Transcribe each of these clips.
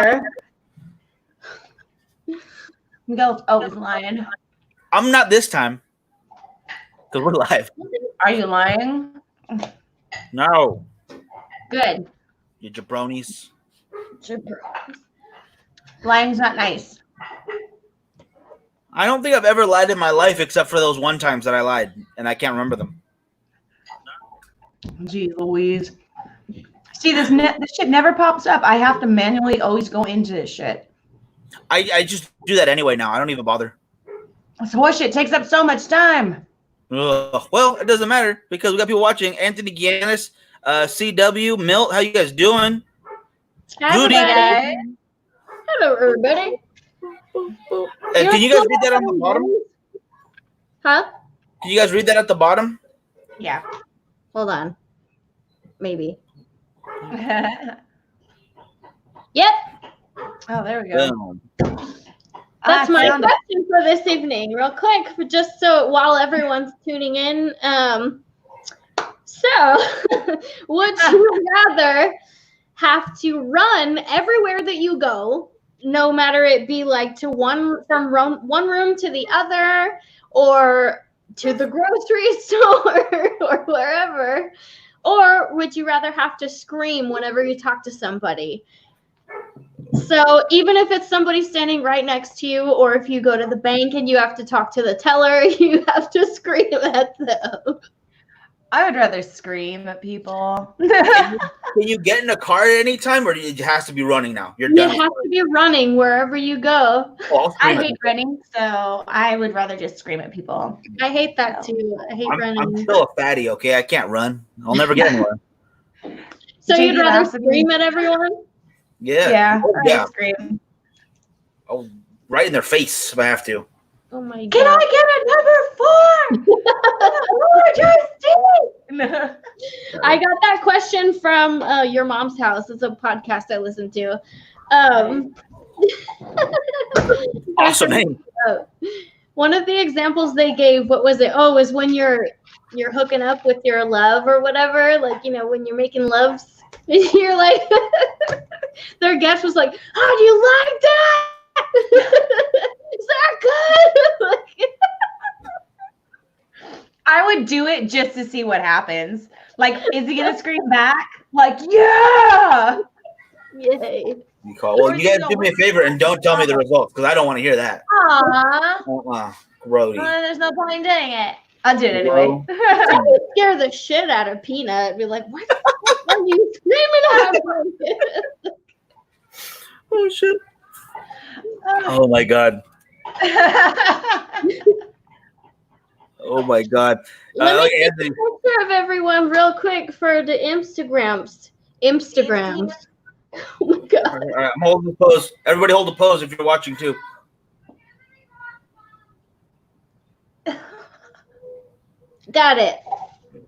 Go. Oh, he's lying. I'm not this time. Because we're live. Are you lying? No. Good. You jabronis. Lying's not nice. I don't think I've ever lied in my life except for those one times that I lied, and I can't remember them. Gee Louise. See, this shit never pops up. I have to manually always go into this shit. I just do that anyway now. I don't even bother. This horse shit takes up so much time. Ugh. Well, it doesn't matter because we got people watching. Anthony Giannis, CW, Milt, how you guys doing? Hi, everybody. Hello, everybody. Can you guys read that on the bottom? Huh? Can you guys read that at the bottom? Yeah. Hold on. Maybe. Yep. Oh, there we go. Boom. That's my question for this evening, real quick, just so while everyone's tuning in. So, would you rather have to run everywhere that you go, no matter it be like from one room to the other, or to the grocery store, or wherever, or would you rather have to scream whenever you talk to somebody? So even if it's somebody standing right next to you, or if you go to the bank and you have to talk to the teller, you have to scream at them. I would rather scream at people. Can you get in a car at any time, or it has to be running now? You have to be running wherever you go. I hate running, so I would rather just scream at people. I hate that too. I hate running. I'm still a fatty, okay? I can't run. I'll never get anywhere. So you'd rather scream at everyone? Yeah. Yeah. Yeah. Scream. Oh, right in their face if I have to. Oh my God. Can I get a number 4? I got that question from Your Mom's House. It's a podcast I listen to. Awesome name. One of the examples they gave, what was it? Oh, was when you're hooking up with your love or whatever, like, you know, when you're making loves. You're like, their guest was like, "How do you like that? Is that good?" I would do it just to see what happens. Like, is he gonna scream back? Like, yeah! Yay! Well, you guys do me a favor and don't tell me the results because I don't want to hear that. Aww. Grody. There's no point in doing it. I'll do it anyway. I would scare the shit out of Peanut and be like, "What the fuck are you screaming at?" Oh shit! Oh my God! Oh my God! Let me take a picture of everyone real quick for the Instagrams. Oh my God! All right, I'm holding the pose. Everybody, hold the pose if you're watching too. Got it.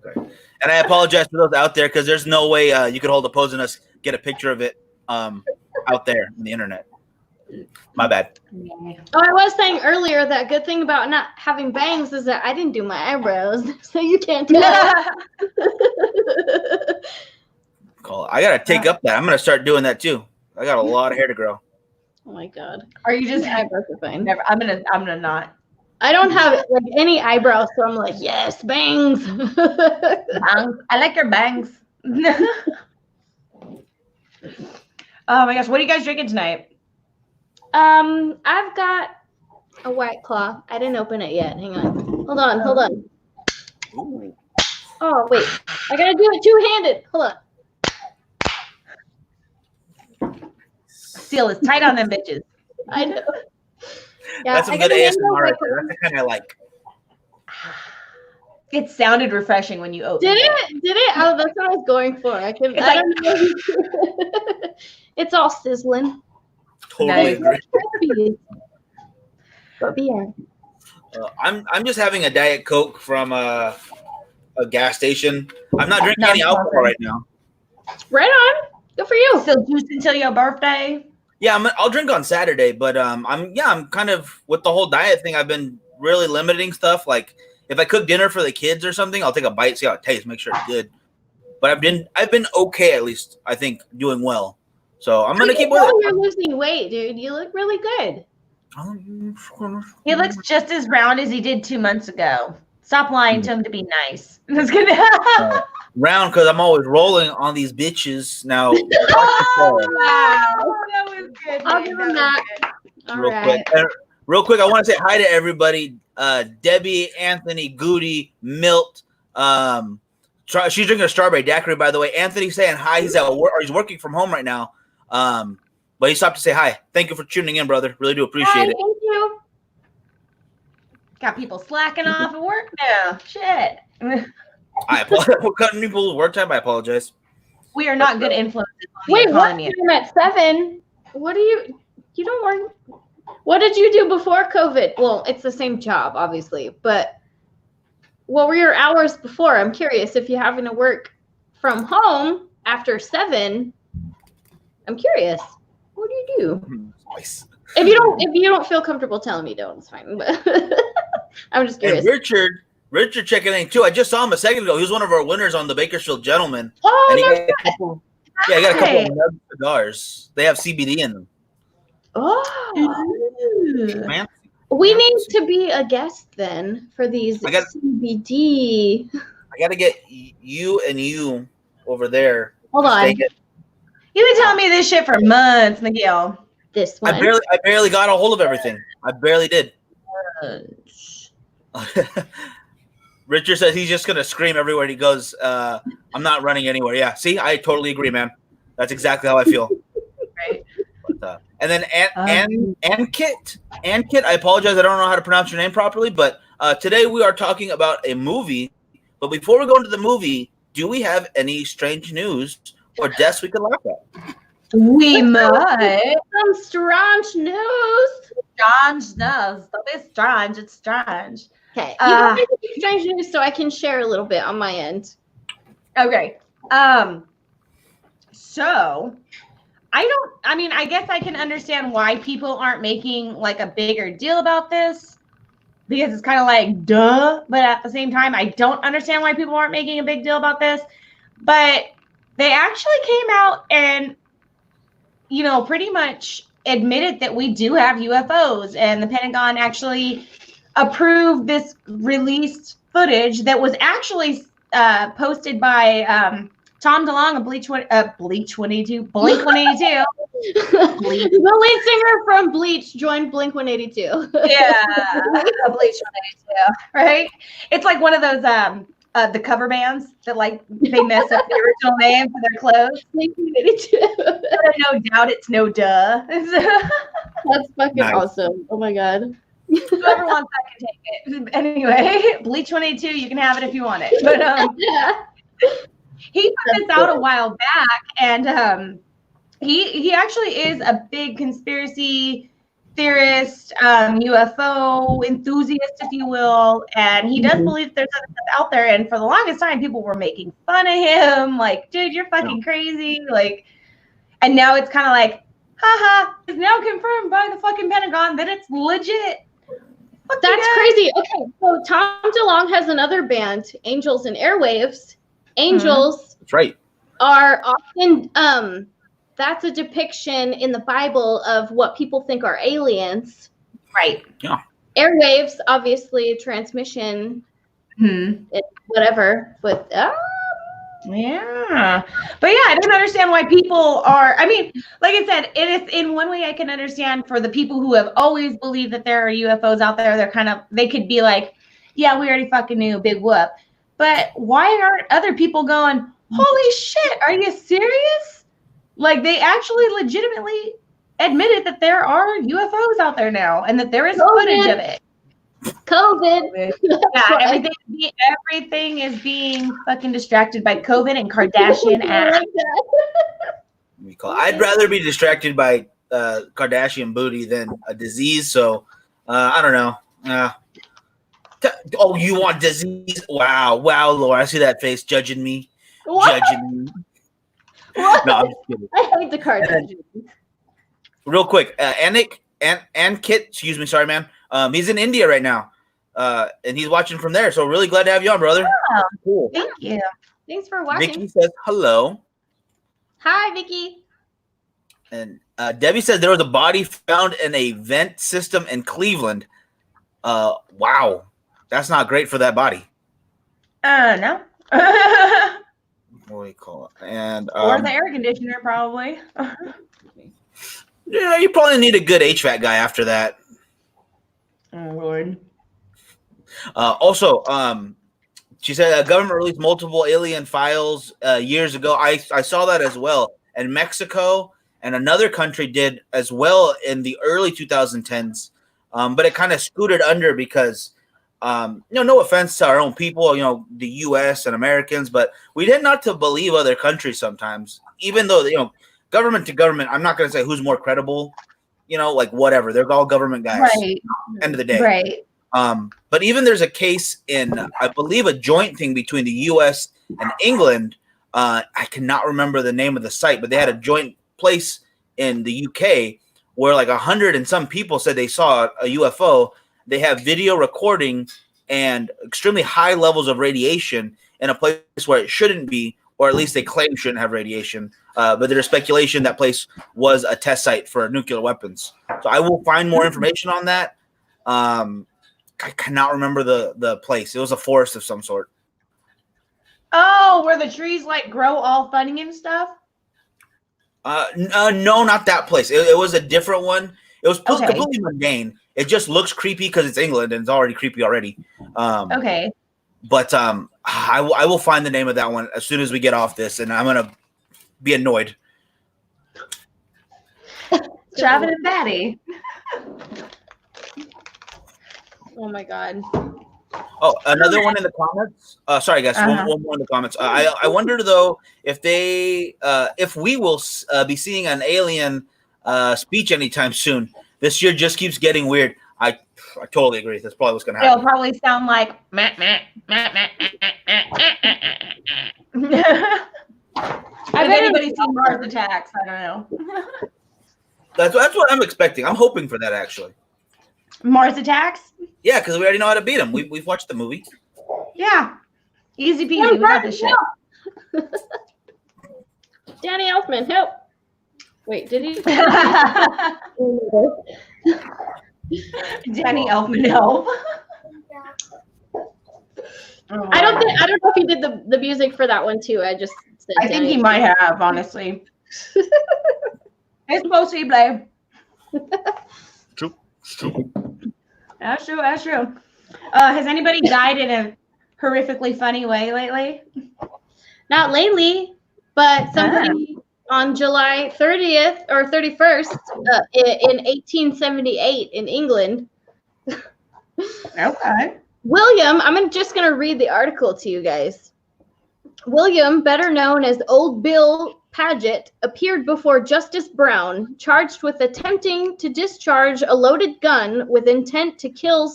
Okay. And I apologize to those out there because there's no way you could hold a pose and us get a picture of it out there on the internet. My bad. Oh, I was saying earlier that good thing about not having bangs is that I didn't do my eyebrows, so you can't tell. I gotta take up that. I'm gonna start doing that too. I got a lot of hair to grow. Oh my God. Are you just eyebrows are fine? Never. I'm gonna not. I don't have like any eyebrows, so I'm like, yes, bangs. Bangs. I like your bangs. Oh my gosh, what are you guys drinking tonight? I've got a White Claw. I didn't open it yet. Hang on. Hold on. Ooh. Oh wait, I gotta do it two-handed. Hold on. Seal is tight on them bitches. I know. Yeah, that's some good ASMR right there. That's the kind I like. It sounded refreshing when you opened it. Did it? Oh, that's what I was going for. I don't know. It's all sizzling. Totally agree. But yeah. I'm just having a Diet Coke from a gas station. I'm not drinking any alcohol right now. Right on. Good for you. Still juice until your birthday. Yeah, I'll drink on Saturday, but I'm kind of with the whole diet thing. I've been really limiting stuff. Like if I cook dinner for the kids or something, I'll take a bite, see how it tastes, make sure it's good. But I've been okay, at least I think, doing well. So I'm gonna keep with with it. You're losing weight, dude. You look really good. He looks just as round as he did 2 months ago. Stop lying to him to be nice. Just kidding. Round because I'm always rolling on these bitches. Now, Oh, that was good. I'll give him that. All real right. quick. Real quick, I want to say hi to everybody. Debbie, Anthony, Goody, Milt. She's drinking a strawberry daiquiri, by the way. Anthony's saying hi. He's at work, or he's working from home right now. But he stopped to say hi. Thank you for tuning in, brother. Really do appreciate it. Thank you. Got people slacking off at work now. Shit. I apologize. We're cutting people's work time. I apologize. We are not good influences on the Wait, what? economy. I'm at 7. What do you don't work? What did you do before COVID? Well, it's the same job, obviously, but what were your hours before? I'm curious if you're having to work from home after 7. I'm curious. What do you do? Nice. If you don't feel comfortable telling me, don't. It's fine. But I'm just curious. And Richard checking in too. I just saw him a second ago. He was one of our winners on the Bakersfield Gentleman. Oh, And he no got a couple, he got a couple of nug cigars. They have CBD in them. Oh. Man. We need to be a guest then for these CBD. I got to get you and you over there. Hold on. You've been telling me this shit for months, Miguel. This one. I barely got a hold of everything. I barely did. Richard says he's just gonna scream everywhere he goes. I'm not running anywhere. Yeah, see, I totally agree, man. That's exactly how I feel. Right. But, and then Ankit, I apologize. I don't know how to pronounce your name properly, but today we are talking about a movie. But before we go into the movie, do we have any strange news or deaths we could laugh at? We might. Some strange news. Strange news. Don't be strange. It's strange. Okay. You can make it strange news so I can share a little bit on my end. Okay. So I guess I can understand why people aren't making like a bigger deal about this because it's kind of like duh, but at the same time I don't understand why people aren't making a big deal about this. But they actually came out and pretty much admitted that we do have UFOs, and the Pentagon actually approved this released footage that was actually posted by Tom DeLonge of Blink-182. The lead singer from Bleach joined Blink-182. Yeah, Blink-182, right? It's like one of those the cover bands that like they mess up the original name for their clothes. Blink-182. No doubt it's no duh. That's fucking awesome. Oh my god. Whoever wants that can take it. Anyway, Bleach-182, you can have it if you want it. But he put this out a while back, and he actually is a big conspiracy theorist, UFO enthusiast, if you will, and he does believe there's other stuff out there. And for the longest time, people were making fun of him, like, "Dude, you're fucking crazy!" Like, and now it's kind of like, haha, it's now confirmed by the fucking Pentagon that it's legit. That's crazy. Okay, so Tom DeLonge has another band, Angels and Airwaves. Angels That's right. are often that's a depiction in the Bible of what people think are aliens. Right. Yeah. Airwaves, obviously, transmission, whatever. But yeah. But yeah, I don't understand why people are. I mean, like I said, it is in one way I can understand for the people who have always believed that there are UFOs out there. They could be like, yeah, we already fucking knew, big whoop. But why aren't other people going, holy shit, are you serious? Like, they actually legitimately admitted that there are UFOs out there now and that there is footage of it. COVID. Yeah, everything is being fucking distracted by COVID and Kardashian ass. I'd rather be distracted by Kardashian booty than a disease. So I don't know. Oh, you want disease? Wow, Laura, I see that face judging me. What? Judging me. What? No, I'm just kidding. I hate the Kardashians. Real quick, Kit, excuse me, sorry, man. He's in India right now, and he's watching from there. So really glad to have you on, brother. Oh, cool. Thank you. Thanks for watching. Vicky says hello. Hi, Vicky. And Debbie said there was a body found in a vent system in Cleveland. Wow, that's not great for that body. No. What do you call it? And Or the air conditioner, probably. yeah, you probably need a good HVAC guy after that. Oh, Lord. Also, she said government released multiple alien files years ago. I saw that as well. And Mexico and another country did as well in the early 2010s. But it kind of scooted under because, no offense to our own people, the U.S. and Americans, but we tend not to believe other countries sometimes, even though, government to government, I'm not going to say who's more credible, like whatever. They're all government guys. Right. End of the day. Right. But even there's a case in, I believe, a joint thing between the U.S. and England. I cannot remember the name of the site, but they had a joint place in the UK where like 100 and some people said they saw a UFO. They have video recording and extremely high levels of radiation in a place where it shouldn't be, or at least they claim shouldn't have radiation. But there's speculation that place was a test site for nuclear weapons. So I will find more information on that. I cannot remember the place. It was a forest of some sort. Oh, where the trees like grow all funny and stuff? No, not that place. It was a different one. It was Okay. completely mundane. It just looks creepy because it's England and it's already creepy already. Okay. But I will find the name of that one as soon as we get off this, and I'm gonna be annoyed. Shavin and Batty. Oh my god. Oh, another one in the comments. Sorry, guys. Uh-huh. One more in the comments. I wonder though if we will be seeing an alien speech anytime soon. This year just keeps getting weird. I totally agree. That's probably what's going to happen. It'll probably sound like meh, meh, meh, meh, Have anybody seen Mars Attacks? I don't know. That's what I'm expecting. I'm hoping for that actually. Mars Attacks? Yeah, because we already know how to beat them. We've watched the movie. Yeah. Easy peasy. We got this shit. Danny Elfman, help. Wait, did he? Danny Elfman, help. I don't know if he did the music for that one too. I just said I think he might have, honestly. It's possible. True. That's true. That's true. Has anybody died in a horrifically funny way lately? Not lately, but somebody on July 30th or 31st in 1878 in England. Okay. William, just going to read the article to you guys. William, better known as Old Bill Paget, appeared before Justice Brown, charged with attempting to discharge a loaded gun with intent to kill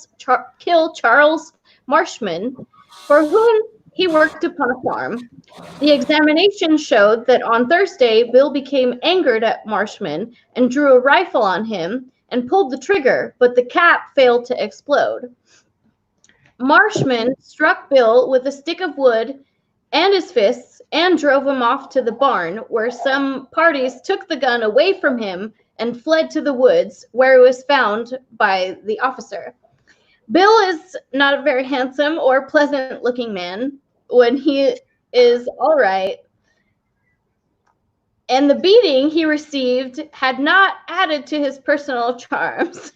Charles Marshman, for whom he worked upon a farm. The examination showed that on Thursday, Bill became angered at Marshman and drew a rifle on him and pulled the trigger, but the cap failed to explode. Marshman struck Bill with a stick of wood and his fists and drove him off to the barn, where some parties took the gun away from him and fled to the woods, where it was found by the officer. Bill is not a very handsome or pleasant-looking man when he is all right, and the beating he received had not added to his personal charms.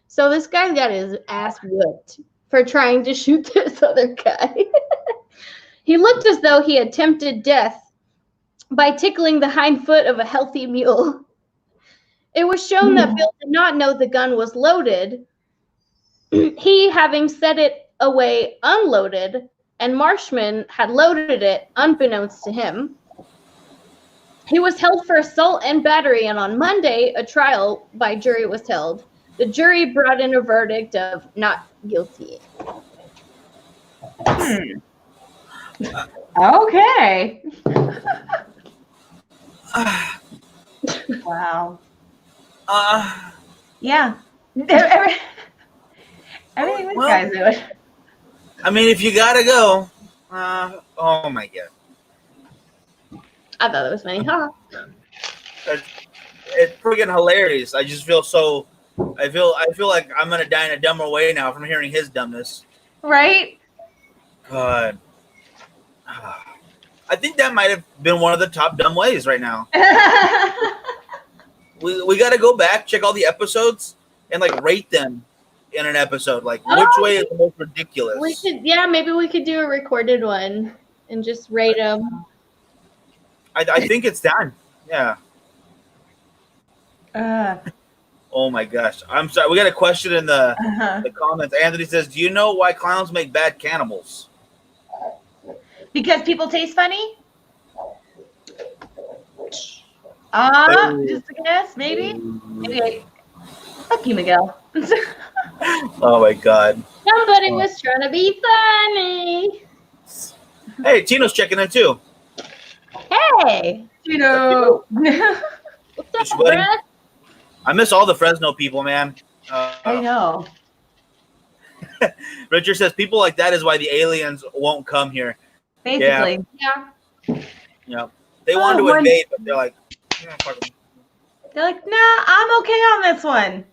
So this guy got his ass whipped for trying to shoot this other guy. He looked as though he had tempted death by tickling the hind foot of a healthy mule. It was shown that Bill did not know the gun was loaded, he having set it away unloaded, and Marshman had loaded it unbeknownst to him. He was held for assault and battery, and on Monday, a trial by jury was held. The jury brought in a verdict of not guilty. Okay. Wow. Yeah. Everything this guy's doing. I mean, if you gotta go, oh my god. I thought it was funny. Huh? It's freaking hilarious. I just feel so. I feel like I'm gonna die in a dumber way now from hearing his dumbness. Right? God. I think that might have been one of the top dumb ways right now. We got to go back, check all the episodes, and like rate them in an episode. Like which way is the most ridiculous? Maybe we could do a recorded one and just rate them. I think it's done. Yeah. Oh my gosh. I'm sorry. We got a question in the comments. Anthony says, "Do you know why clowns make bad cannibals?" Because people taste funny? Just a guess, maybe? Maybe. Fuck you, Miguel. Oh my god. Somebody was trying to be funny. Hey, Tino's checking in too. Hey. Tino. What's up, bruh? I miss all the Fresno people, man. I know. Richard says people like that is why the aliens won't come here. Basically. Yeah. They want to invade, but they're like, fuck 'em. They're like, nah, I'm okay on this one.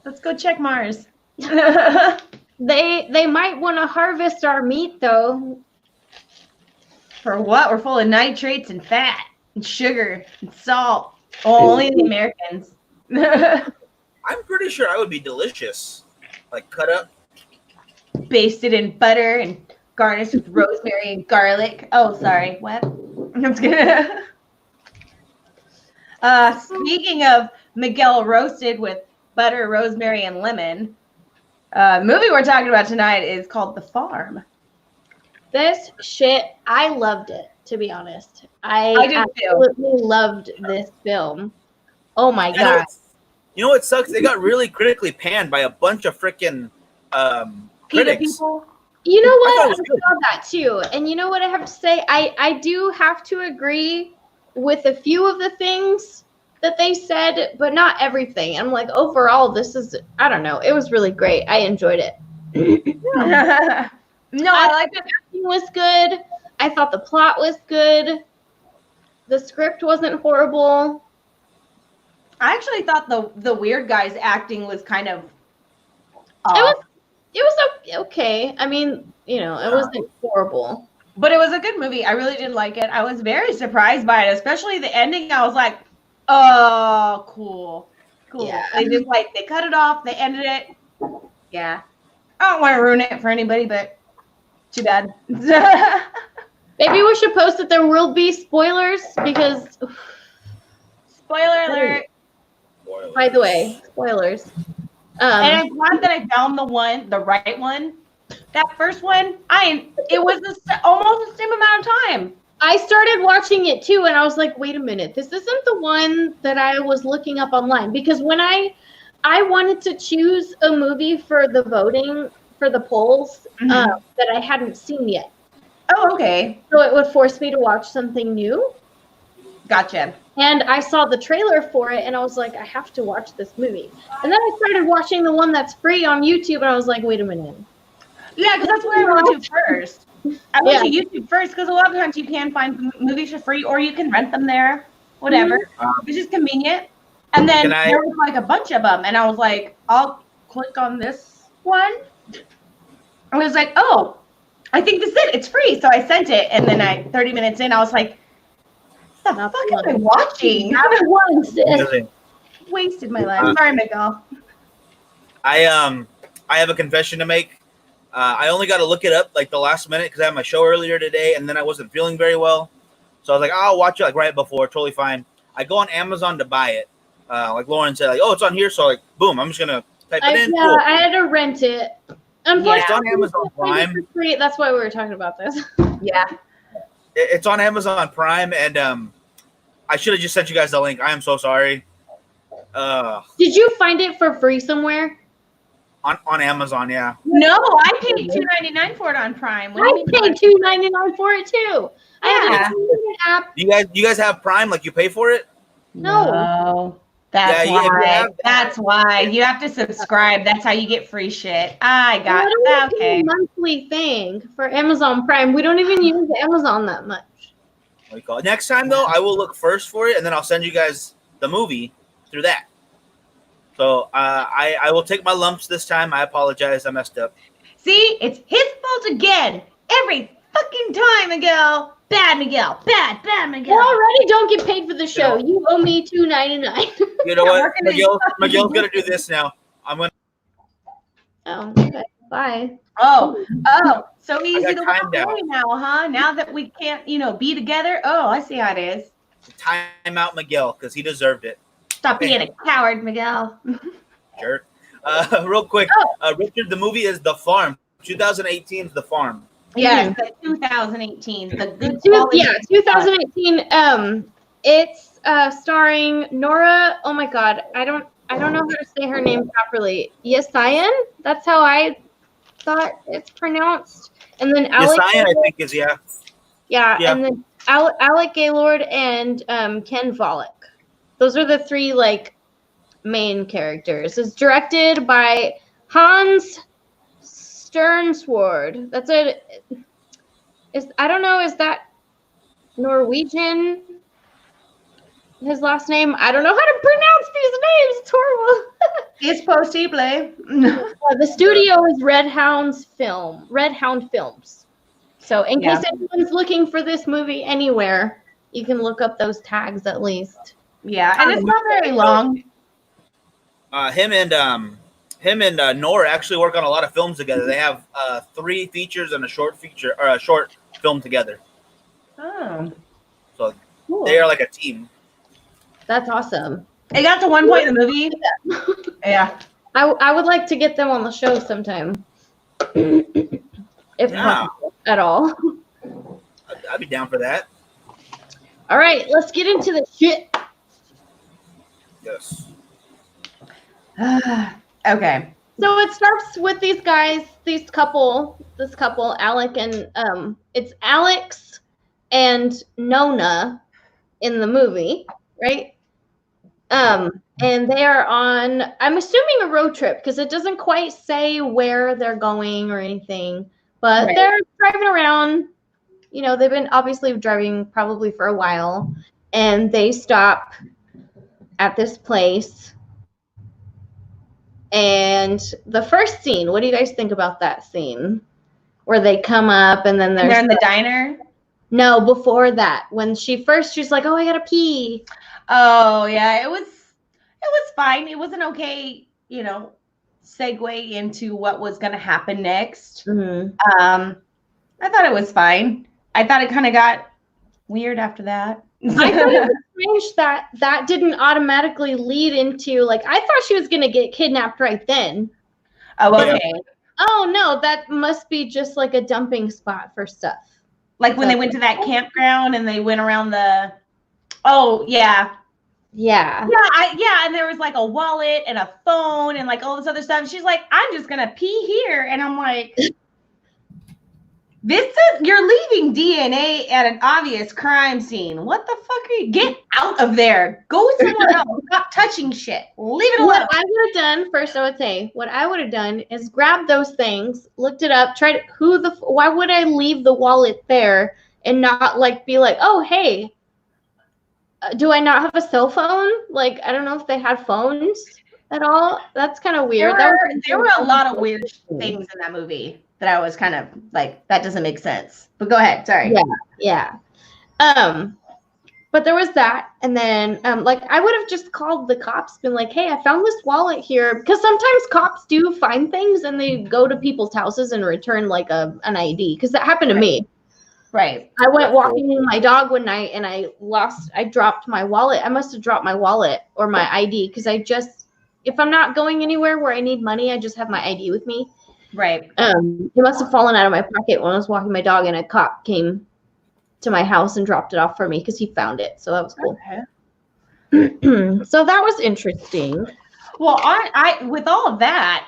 Let's go check Mars. They might want to harvest our meat though. For what? We're full of nitrates and fat and sugar and salt. Oh, only the Americans. I'm pretty sure I would be delicious. Like cut up. Basted in butter and garnished with rosemary and garlic. Oh, sorry. What? I'm just kidding. Speaking of Miguel roasted with butter, rosemary, and lemon, the movie we're talking about tonight is called The Farm. This shit, I loved it, to be honest. I did too. absolutely loved this film. Oh my god. You know what sucks? They got really critically panned by a bunch of freaking critics. People. You know what? I I saw that too. And you know what I have to say? I do have to agree with a few of the things that they said, but not everything. I'm like, overall, this is, I don't know. It was really great. I enjoyed it. No, I like it. The acting was good. I thought the plot was good. The script wasn't horrible. I actually thought the weird guy's acting was kind of off. It was okay. I mean, it wasn't horrible. But it was a good movie. I really did like it. I was very surprised by it, especially the ending. I was like, oh, cool. Yeah. They cut it off. They ended it. Yeah. I don't want to ruin it for anybody, but too bad. Maybe we should post that there will be spoilers because, Spoiler alert. by the way, spoilers. And I'm glad that I found the right one. That first one, it was almost the same amount of time. I started watching it too, and I was like, wait a minute, this isn't the one that I was looking up online. Because when I wanted to choose a movie for the voting, for the polls, that I hadn't seen yet. Oh, okay. So it would force me to watch something new. Gotcha. And I saw the trailer for it, and I was like, I have to watch this movie. And then I started watching the one that's free on YouTube, and I was like, wait a minute. Yeah, because that's where I went to first. I went to YouTube first because a lot of times you can find movies for free, or you can rent them there, whatever. It's just convenient. And then there was like a bunch of them, and I was like, I'll click on this one. I was like, oh, I think this is it. It's free. So I sent it, and then 30 minutes in, I was like, what the fuck am I watching? Wasted my life. Sorry, Miguel. I have a confession to make. I only got to look it up like the last minute because I had my show earlier today, and then I wasn't feeling very well. So I was like, I'll watch it like right before, totally fine. I go on Amazon to buy it. Like Lauren said, like, oh, it's on here. So like, boom, I'm just gonna type it in. Yeah, cool. I had to rent it. Unfortunately, it's on Amazon Prime. That's why we were talking about this. Yeah. It's on Amazon Prime, and I should have just sent you guys the link. I am so sorry. Did you find it for free somewhere? On Amazon, yeah. No, I paid $2.99 for it on Prime. I paid $2.99 for it too. I have an app. You guys have Prime? Like you pay for it? No. That's why. That's why you have to subscribe. That's how you get free shit. I got that. Okay. A monthly thing for Amazon Prime. We don't even use Amazon that much. what do you call it? Next time though, I will look first for it, and then I'll send you guys the movie through that. So I will take my lumps this time. I apologize. I messed up. See, it's his fault again. Every fucking time, Miguel. Bad Miguel. Bad Miguel. You already don't get paid for the show. You owe me $2.99. You know what? Miguel's gonna do this now. I'm gonna. Oh, okay. Bye. Oh, so easy to walk down. away now, huh? Now that we can't, be together. Oh, I see how it is. Time out Miguel because he deserved it. Stop being a coward, Miguel. Jerk. Real quick, Richard, the movie is The Farm. 2018's The Farm. Yes, the 2018. The good. Yeah, 2018. It's starring Nora. Oh my God, I don't know how to say her name properly. Yesayan. That's how I thought it's pronounced. And then Alec. Yesayan, I think is yeah. Yeah, and then Alec Gaylord and Ken Volek. Those are the three main characters. It's directed by Hans Sternsword. That's it. I don't know. Is that Norwegian? His last name? I don't know how to pronounce these names. It's horrible. It's possible. The studio is Red Hound Films. So in case anyone's looking for this movie anywhere, you can look up those tags at least. Yeah, and it's not very long. Him and Nora actually work on a lot of films together. They have 3 features and a short film together. Oh, so cool. They are like a team. That's awesome. It got to one point in the movie. Yeah, I would like to get them on the show sometime, if possible at all. I'd be down for that. All right, let's get into the shit. Yes. Okay. So it starts with these guys, this couple, Alec and it's Alex and Nona in the movie, right? And they are on, I'm assuming a road trip because it doesn't quite say where they're going or anything, but they're driving around. They've been obviously driving probably for a while, and they stop at this place. And the first scene, what do you guys think about that scene? Where they come up and then they're in the diner? No, before that. When she's like, oh, I gotta pee. Oh, yeah, it was fine. It was an okay, segue into what was going to happen next. Mm-hmm. I thought it was fine. I thought it kind of got weird after that. I thought it was strange that didn't automatically lead into, I thought she was going to get kidnapped right then. Oh, okay. Oh, no, that must be just like a dumping spot for stuff. Like when they went to that campground and they went around the, oh, yeah. Yeah. Yeah, and there was a wallet and a phone and all this other stuff. She's like, I'm just going to pee here. And I'm like, you're leaving DNA at an obvious crime scene. What the fuck are you? Get out of there. Go somewhere else. Stop touching shit. Leave it alone. What I would have done, first I would say, what I would have done is grab those things, looked it up, tried, why would I leave the wallet there and not be like, oh, hey, do I not have a cell phone? I don't know if they had phones at all. That's kind of weird. There were a lot of weird things in that movie that I was kind of that doesn't make sense. But go ahead. Sorry. Yeah. But there was that. And then, I would have just called the cops, been like, hey, I found this wallet here. Because sometimes cops do find things and they go to people's houses and return an ID. Because that happened to me. Right. I went walking with my dog one night and I dropped my wallet. I must have dropped my wallet or my ID because if I'm not going anywhere where I need money, I just have my ID with me. Right. It must have fallen out of my pocket when I was walking my dog and a cop came to my house and dropped it off for me because he found it. So that was cool. Okay. So that was interesting. Well, I with all of that,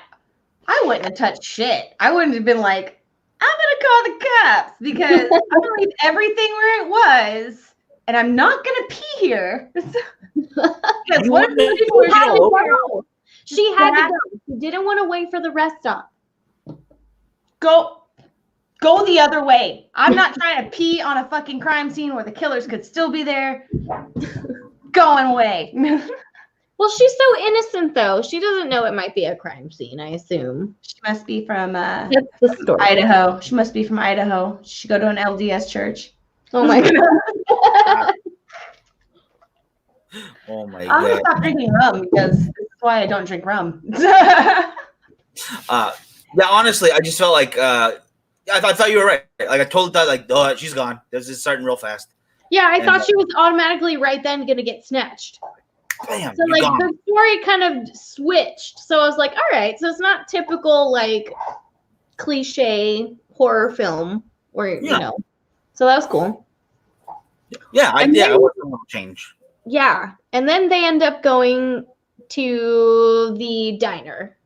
I wouldn't have touched shit. I wouldn't have been like, I'm going to call the cops because I'm going to leave everything where it was, and I'm not going to pee here. Because what if the people were going to go? She had to go. She didn't want to wait for the rest stop. Go Go the other way. I'm not trying to pee on a fucking crime scene where the killers could still be there. Going away. Well, she's so innocent, though. She doesn't know it might be a crime scene, I assume. She must be from That's the story. Idaho. She must be from Idaho. She should go to an LDS church. Oh, my God. Oh, my I'm going to God. stop drinking rum because that's why I don't drink rum. Yeah, honestly, I just felt like I thought you were right. Like, I totally thought, like, oh, she's gone. This is starting real fast. Yeah, I thought she was automatically right then going to get snatched. Bam, So, you're like, gone. the story kind of switched. So I was like, all right, so it's not typical, like, cliche horror film where, you know. So that was cool. Yeah, I wasn't going to change. Yeah. And then they end up going to the diner.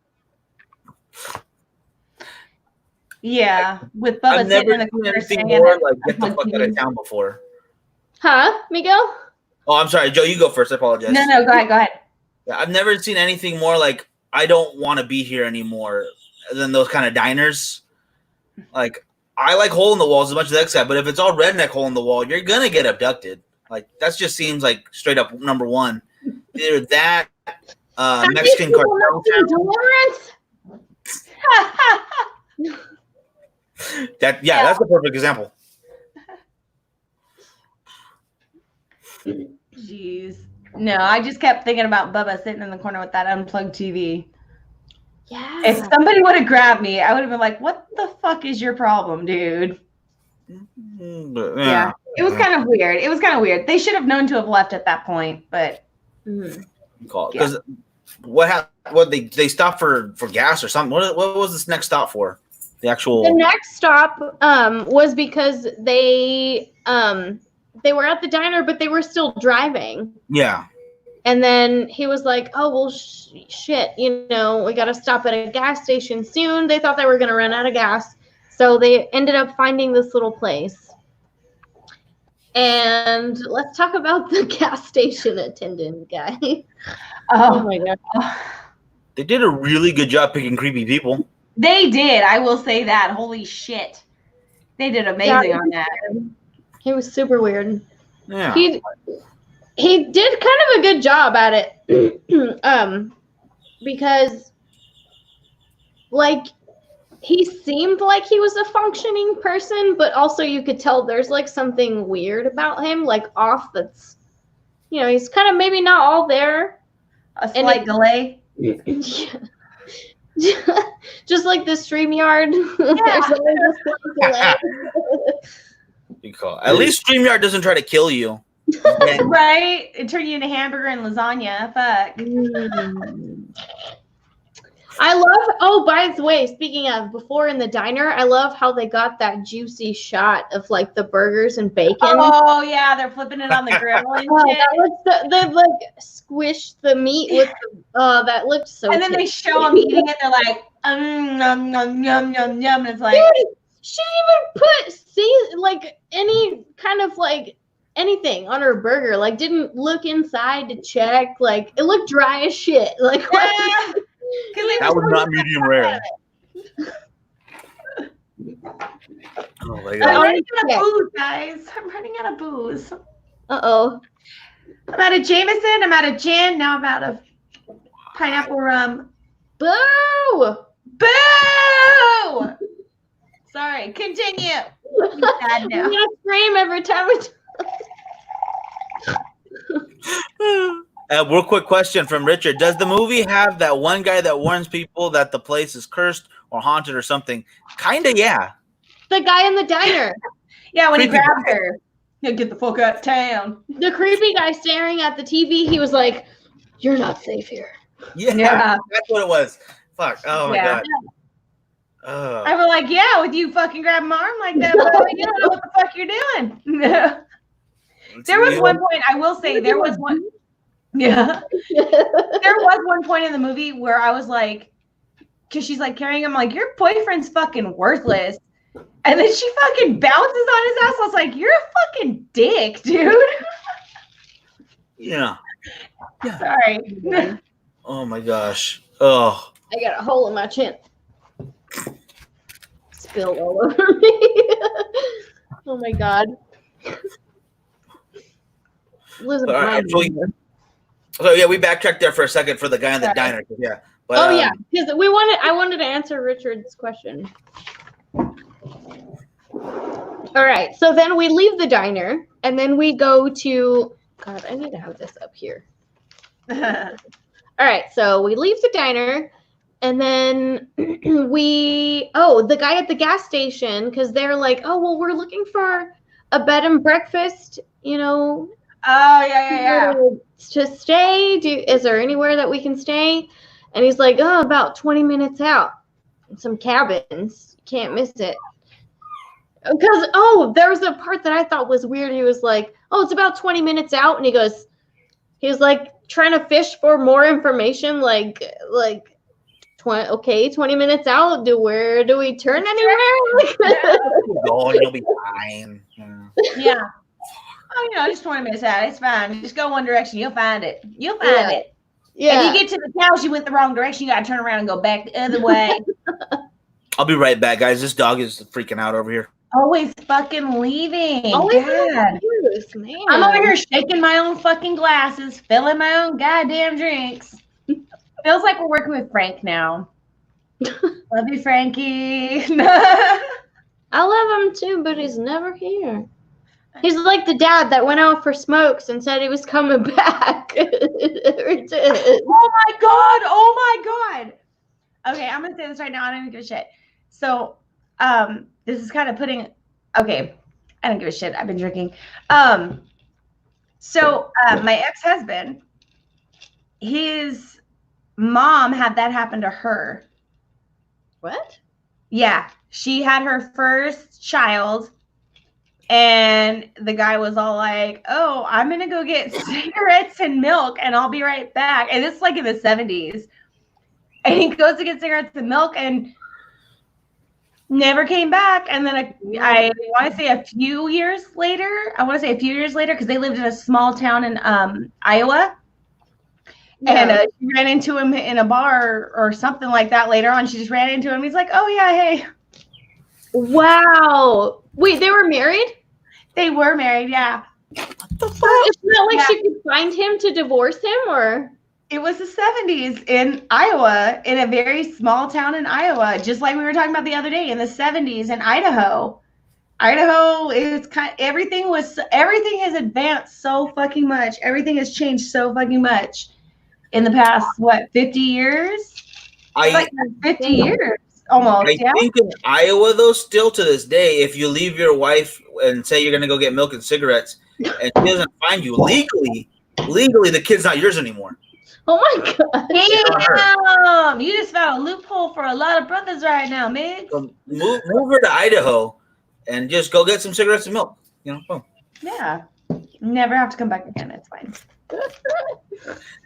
Yeah, with Bubba I've never sitting in the seen corner anything saying more it. like get the fuck out of town before. Huh, Miguel? Oh, I'm sorry, Joe. You go first. I apologize. No, go ahead. Yeah, I've never seen anything more like I don't want to be here anymore than those kind of diners. Like I like hole in the walls as much as the next guy, but if it's all redneck hole in the wall, you're gonna get abducted. Like that just seems like straight up number one. Either that, Mexican cartel. That's the perfect example. Jeez. No, I just kept thinking about Bubba sitting in the corner with that unplugged TV. Yeah. If somebody would have grabbed me, I would have been like, what the fuck is your problem, dude? Yeah. It was kind of weird. They should have known to have left at that point, but because what happened? What they stopped for gas or something? What was this next stop for? The next stop was because they were at the diner, but they were still driving. Yeah. And then he was like, oh, well, shit, we got to stop at a gas station soon. They thought they were going to run out of gas. So they ended up finding this little place. And let's talk about the gas station attendant guy. Oh my God. They did a really good job picking creepy people. They did. I will say that. Holy shit. They did amazing on that. He was super weird. Yeah. He did kind of a good job at it. Because like he seemed like he was a functioning person, but also you could tell there's like something weird about him, like off that's he's kind of maybe not all there. A slight delay. Yeah. Just like the StreamYard. Yeah. At least StreamYard doesn't try to kill you. Right? It turned you into hamburger and lasagna. Fuck. I love, by the way, speaking of before in the diner, I love how they got that juicy shot of like the burgers and bacon. Oh yeah, they're flipping it on the grill and shit. They like squished the meat with that looked so and then they show them eating it, they're like, yum, yum, yum, yum, yum. And it's like, dude, she even put like any kind of like anything on her burger, like didn't look inside to check, like it looked dry as shit. Like yeah. That was not medium rare. Oh my God. I'm running out of booze, guys. I'm running out of booze. Uh-oh. I'm out of Jameson. I'm out of gin. Now I'm out of pineapple rum. Boo! Boo! Sorry. Continue. I'm sad now. I'm gonna scream every time Real quick question from Richard. Does the movie have that one guy that warns people that the place is cursed or haunted or something? Kinda, yeah. The guy in the diner. Yeah, when Creepy he grabbed her. He'll get the fuck out of town. The creepy guy staring at the TV, he was like, you're not safe here. Yeah. That's what it was. Fuck. Oh my God. I was like, yeah, with you fucking grabbing my arm like that, bro, you don't know what the fuck you're doing. There was one point, I will say, there was one. Yeah. There was one point in the movie where I was like, because she's like carrying him, like, your boyfriend's fucking worthless. And then she fucking bounces on his ass. I was like, you're a fucking dick, dude. Yeah. Sorry. Oh my gosh. Oh. I got a hole in my chin. spilled all over me. Oh my god. Losing All right, my mind. so yeah, we backtracked there for a second for the guy in the diner. Yeah. But, Oh yeah, because I wanted to answer Richard's question. All right, so then we leave the diner, and then we go to. God, I need to have this up here. All right, so we leave the diner, and then the guy at the gas station, because they're like, oh well, we're looking for a bed and breakfast, Oh yeah. To stay. Is there anywhere that we can stay? And he's like, oh, about 20 minutes out. Some cabins. Can't miss it. Because, there was a part that I thought was weird. He was like, oh, it's about 20 minutes out. And he was like trying to fish for more information. Like 20 minutes out. Where do we turn anywhere? Oh, you'll be fine. Yeah. Oh, just 20 minutes out. It's fine. Just go one direction. You'll find it. You'll find it. Yeah. If you get to the house, you went the wrong direction. You got to turn around and go back the other way. I'll be right back, guys. This dog is freaking out over here. Always fucking leaving. Always God. confused, man. I'm over here shaking my own fucking glasses, filling my own goddamn drinks. Feels like we're working with Frank now. Love you, Frankie. I love him too, but he's never here. He's like the dad that went out for smokes and said he was coming back. Oh my god. Okay, I'm gonna say this right now. I don't even give a shit. So, this is kind of okay, I don't give a shit. I've been drinking. So my ex-husband, his mom had that happen to her. What? Yeah, she had her first child. And the guy was all like, oh, I'm going to go get cigarettes and milk and I'll be right back. And it's like in the 70s. And he goes to get cigarettes and milk and never came back. And then I want to say a few years later, because they lived in a small town in Iowa. Yeah. And she ran into him in a bar or something like that later on. She just ran into him. He's like, oh, yeah, hey. Wow. Wait, they were married? They were married, yeah. What the fuck? It's not like she could find him to divorce him, or? It was the 70s in Iowa, in a very small town in Iowa, just like we were talking about the other day, in the 70s in Idaho. Idaho is everything has advanced so fucking much. Everything has changed so fucking much in the past, 50 years? 50 years. Almost, I think in Iowa, though, still to this day, if you leave your wife and say you're going to go get milk and cigarettes, and she doesn't find you legally, the kid's not yours anymore. Oh my god! Damn! You just found a loophole for a lot of brothers right now, man. So move her to Idaho, and just go get some cigarettes and milk. Boom. Yeah. Never have to come back again. It's fine.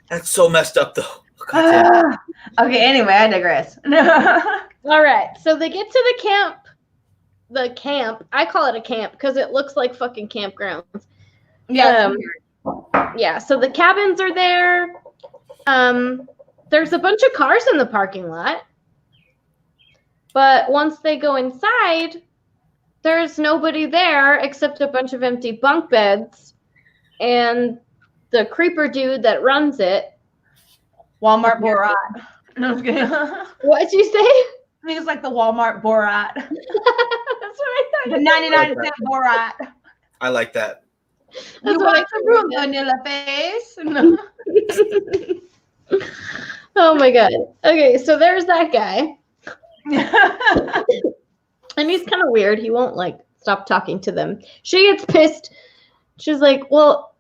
That's so messed up, though. Okay. Anyway, I digress. All right, so they get to the camp. The camp. I call it a camp because it looks like fucking campgrounds. Yeah. Yeah. So the cabins are there. There's a bunch of cars in the parking lot. But once they go inside, there's nobody there except a bunch of empty bunk beds and the creeper dude that runs it. Walmart Borat. No, I'm kidding. What'd you say? I think it's like the Walmart Borat. That's what I thought. The 99-cent Borat. I like that. That's you want the room, vanilla face? No. Oh my god. Okay, so there's that guy. And he's kind of weird. He won't stop talking to them. She gets pissed. She's like, well,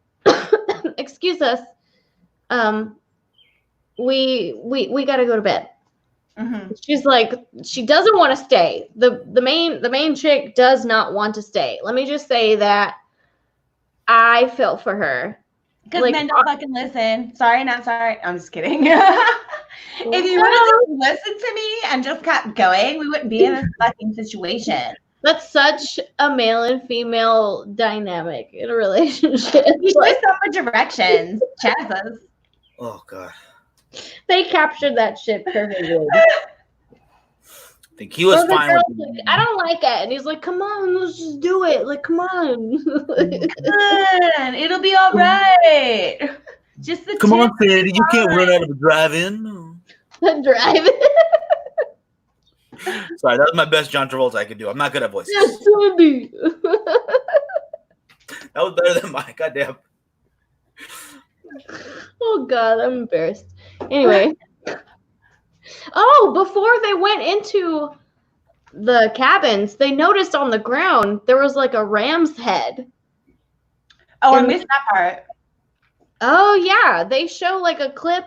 excuse us. We gotta go to bed. Mm-hmm. She's like, she doesn't want to stay. The main chick does not want to stay. Let me just say that I felt for her. Because men don't fucking listen. Sorry, not sorry. I'm just kidding. If you would have listened to me and just kept going, we wouldn't be in this fucking situation. That's such a male and female dynamic in a relationship. You should suffer directions. Chances. Oh god. They captured that shit perfectly. think he was Or the fine girl's with like, I don't like it. And he's like, come on, let's just do it. Like, come on. Good. It'll be all right. Just the Come on, tip. Sadie, you can't run out of a drive-in. Drive. Sorry, that was my best John Travolta I could do. I'm not good at voices. Yes, Sandy. That was better than mine. Goddamn. Oh God, I'm embarrassed. Anyway. Oh, before they went into the cabins, they noticed on the ground there was like a ram's head. Oh, I missed that part. Oh yeah, they show like a clip,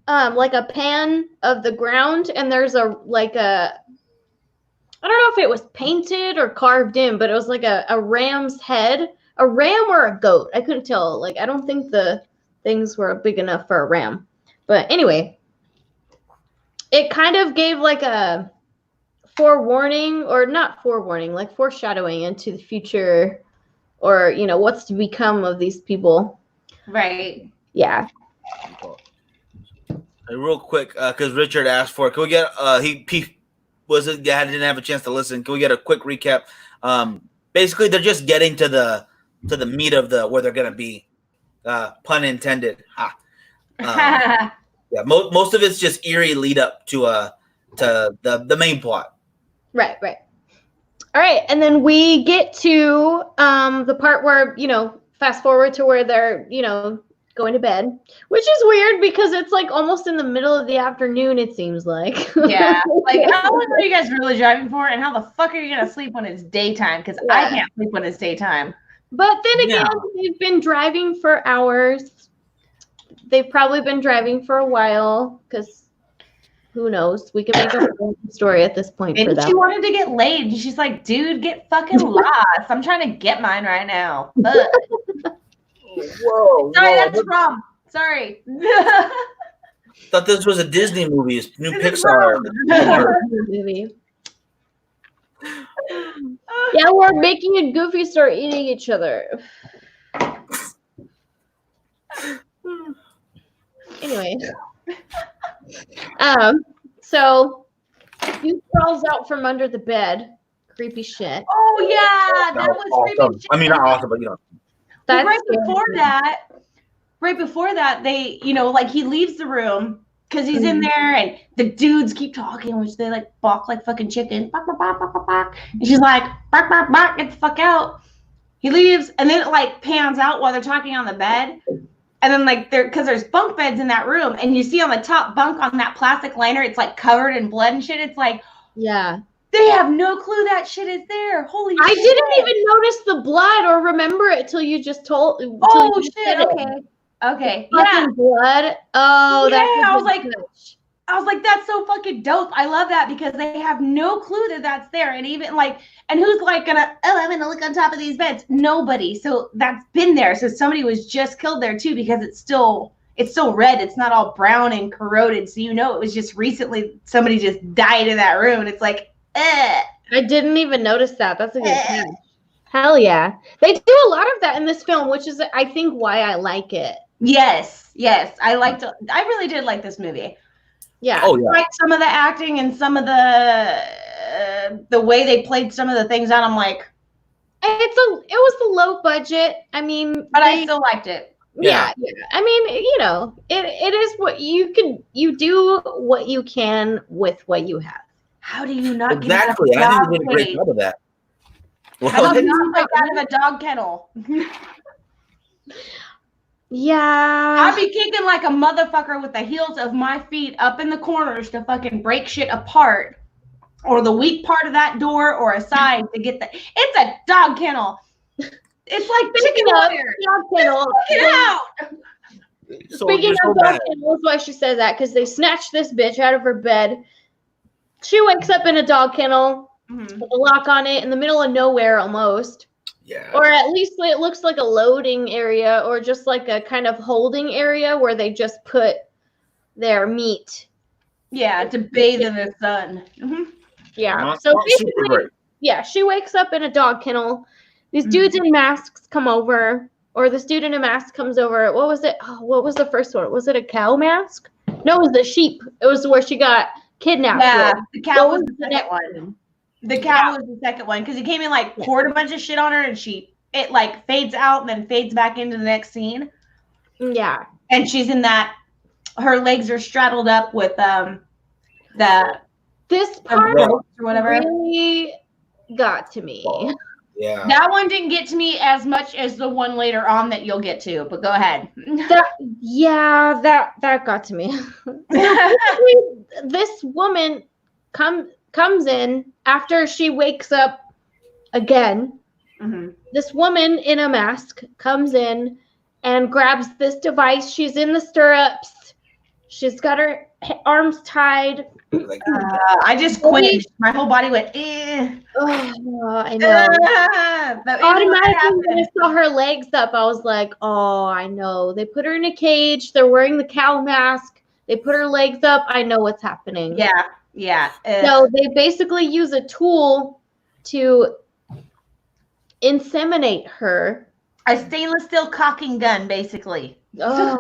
like a pan of the ground, and there's I don't know if it was painted or carved in, but it was like a ram's head, a ram or a goat. I couldn't tell. Like I don't think the things were big enough for a ram. But anyway, it kind of gave like a forewarning, or not forewarning, like foreshadowing into the future, or what's to become of these people. Right. Yeah. Hey, real quick, because Richard asked for it. Can we get he didn't have a chance to listen. Can we get a quick recap? Basically, they're just getting to the meat of where they're gonna be. Pun intended. Yeah, most of it's just eerie lead up to the main plot. Right. All right, and then we get to the part where fast forward to where they're going to bed, which is weird because it's like almost in the middle of the afternoon. It seems like. Yeah. Like, how long are you guys really driving for, and how the fuck are you gonna sleep when it's daytime? Because I can't sleep when it's daytime. But then again, they've been driving for hours. They've probably been driving for a while because who knows? We can make a whole story at this point. Maybe for that. she wanted to get laid. And she's like, dude, get fucking lost. I'm trying to get mine right now. Whoa! Sorry, that's wrong. Sorry. Thought this was a Disney movie. It's new Pixar. Movie. Yeah, we're making a Goofy start eating each other. Anyway, so he crawls out from under the bed. Creepy shit. Oh yeah, that was awesome. creepy shit. I mean, not awesome, but Well, right before that, they, like he leaves the room because he's in there, and the dudes keep talking, which they like balk like fucking chickens. Bark, bark, bark, bark, bark, bark. And she's like, bark, bark, bark, get the fuck out. He leaves, and then it like pans out while they're talking on the bed. And then like because there's bunk beds in that room, and you see on the top bunk on that plastic liner, it's like covered in blood and shit. It's like, yeah. They have no clue that shit is there. Holy shit. I didn't even notice the blood or remember it till you just told. Oh shit. Okay. Yeah. Blood. Oh, yeah, that's I was like, that's so fucking dope. I love that because they have no clue that that's there. And even like, and who's like I'm gonna look on top of these beds? Nobody. So that's been there. So somebody was just killed there too, because it's still red. It's not all brown and corroded. So it was just recently somebody just died in that room. And it's like, I didn't even notice that. That's a good catch. Hell yeah. They do a lot of that in this film, which is, I think, why I like it. Yes. I really did like this movie. Yeah. Oh, yeah. I like some of the acting and some of the way they played some of the things out. I'm like, it was the low budget. I mean, but I still liked it. Yeah. I mean, it is what you do what you can with what you have. How do you not exactly? I think we did a great job of that. How do you not break out of a dog kennel? Yeah. I'd be kicking like a motherfucker with the heels of my feet up in the corners to fucking break shit apart, or the weak part of that door, or a side to get the. It's a dog kennel. It's like chicken wire. Dog kennel. Get out. Speaking of dog kennels, why she says that? Because they snatched this bitch out of her bed. She wakes up in a dog kennel with a lock on it in the middle of nowhere almost. Yeah. Or at least it looks like a loading area, or just like a kind of holding area where they just put their meat. Yeah, to bathe in the sun. Yeah. So basically, she wakes up in a dog kennel. These dudes in masks come over, or this dude in a mask comes over. What was it? Oh, what was the first one? Was it a cow mask? No, it was the sheep. It was where she got kidnapped Yeah, with. the cow was What the the second next one. The cow was the second one because he came in like poured a bunch of shit on her and it like fades out and then fades back into the next scene. Yeah. And she's in that, her legs are straddled up with This part or whatever. really got to me. Yeah. That one didn't get to me as much as the one later on that you'll get to, but go ahead. That got to me. So basically, this woman comes in after she wakes up again. Mhm. This woman in a mask comes in and grabs this device. She's in the stirrups. She's got her arms tied. Like, I just quenched. My whole body went, eh. Oh, I know. But Automatically, when I saw her legs up, I was like, oh, I know. They put her in a cage. They're wearing the cow mask. They put her legs up. I know what's happening. Yeah. So they basically use a tool to inseminate her. A stainless steel cocking gun, basically. Oh,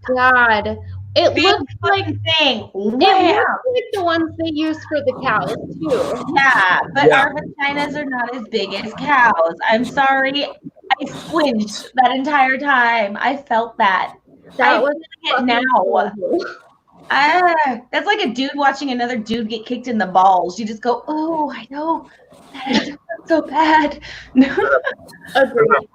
God. It looks like thing. It looks like the ones they use for the cows too. Yeah, but our vaginas are not as big as cows. I'm sorry. I flinched that entire time. I felt that. That was it now. That's like a dude watching another dude get kicked in the balls. You just go, oh, I know. That is so bad. Agreed.